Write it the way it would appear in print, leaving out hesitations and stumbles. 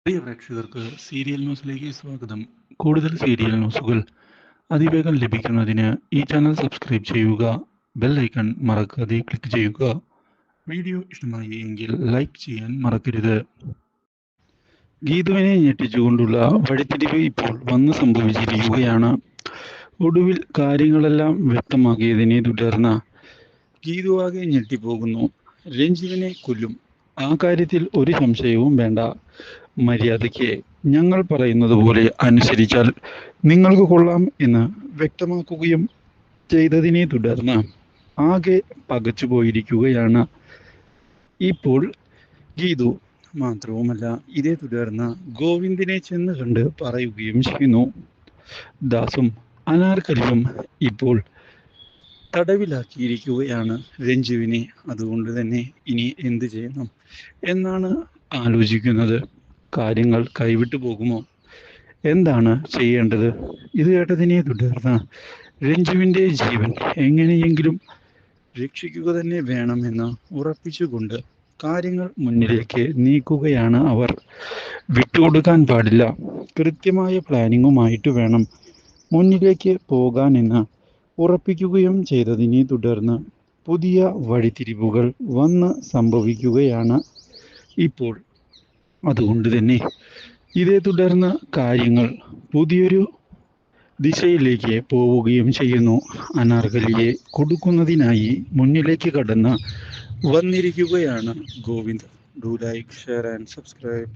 പ്രിയ പ്രേക്ഷകർക്ക് സീരിയൽ ന്യൂസിലേക്ക് സ്വാഗതം. കൂടുതൽ സീരിയൽ ന്യൂസുകൾ അതിവേഗം ലഭിക്കുന്നതിന് ഈ ചാനൽ സബ്സ്ക്രൈബ് ചെയ്യുക. ബെൽ ഐക്കൺ മറക്കാതെ ക്ലിക്ക് ചെയ്യുക. വീഡിയോ ഇഷ്ടമായി എങ്കിൽ ലൈക്ക് ചെയ്യാൻ മറക്കരുത്. ഗീതുവിനെ ഞെട്ടിച്ചുകൊണ്ടുള്ള വഴിത്തിരിവ് ഇപ്പോൾ വന്ന് സംഭവിച്ചിരിക്കുകയാണ്. ഒടുവിൽ കാര്യങ്ങളെല്ലാം വ്യക്തമാക്കിയതിനെ തുടർന്ന് ഗീതു ആകെ ഞെട്ടിപ്പോകുന്നു. രഞ്ജുവിനെ കൊല്ലും, ആ കാര്യത്തിൽ ഒരു സംശയവും വേണ്ട. മര്യാദയ്ക്ക് ഞങ്ങൾ പറയുന്നത് പോലെ അനുസരിച്ചാൽ നിങ്ങൾക്ക് കൊള്ളാം എന്ന് വ്യക്തമാക്കുകയും ചെയ്തതിനെ തുടർന്ന് ആകെ പകച്ചു പോയിരിക്കുകയാണ് ഇപ്പോൾ ഗീതു. മാത്രവുമല്ല, ഇതേ തുടർന്ന് ഗോവിന്ദിനെ ചെന്ന് കണ്ട് പറയുകയും ചെയ്യുന്നു. ദാസും അനാർക്കലിയും ഇപ്പോൾ തടവിലാക്കിയിരിക്കുകയാണ് രഞ്ജുവിനെ. അതുകൊണ്ട് തന്നെ ഇനി എന്ത് ചെയ്യണം എന്നാണ് ആലോചിക്കുന്നത്. കാര്യങ്ങൾ കൈവിട്ടു പോകുമോ? എന്താണ് ചെയ്യേണ്ടത്? ഇത് കേട്ടതിനെ തുടർന്ന് രഞ്ജുവിൻ്റെ ജീവൻ എങ്ങനെയെങ്കിലും രക്ഷിക്കുക തന്നെ വേണമെന്ന് ഉറപ്പിച്ചുകൊണ്ട് കാര്യങ്ങൾ മുന്നിലേക്ക് നീക്കുകയാണ് അവർ. വിട്ടുകൊടുക്കാൻ പാടില്ല. കൃത്യമായ പ്ലാനിങ്ങുമായിട്ട് വേണം മുന്നിലേക്ക് പോകാനെന്ന് ഉറപ്പിക്കുകയും ചെയ്തതിനെ തുടർന്ന് പുതിയ വഴിത്തിരിവുകൾ വന്ന് സംഭവിക്കുകയാണ് ഇപ്പോൾ. അതുകൊണ്ട് തന്നെ ഇതേ തുടർന്ന് കാര്യങ്ങൾ പുതിയൊരു ദിശയിലേക്ക് പോവുകയും ചെയ്യുന്നു. അനാർക്കലിയെ കൊടുക്കുന്നതിനായി മുന്നിലേക്ക് കടന്ന് വന്നിരിക്കുകയാണ് Govind. Do like, share and subscribe.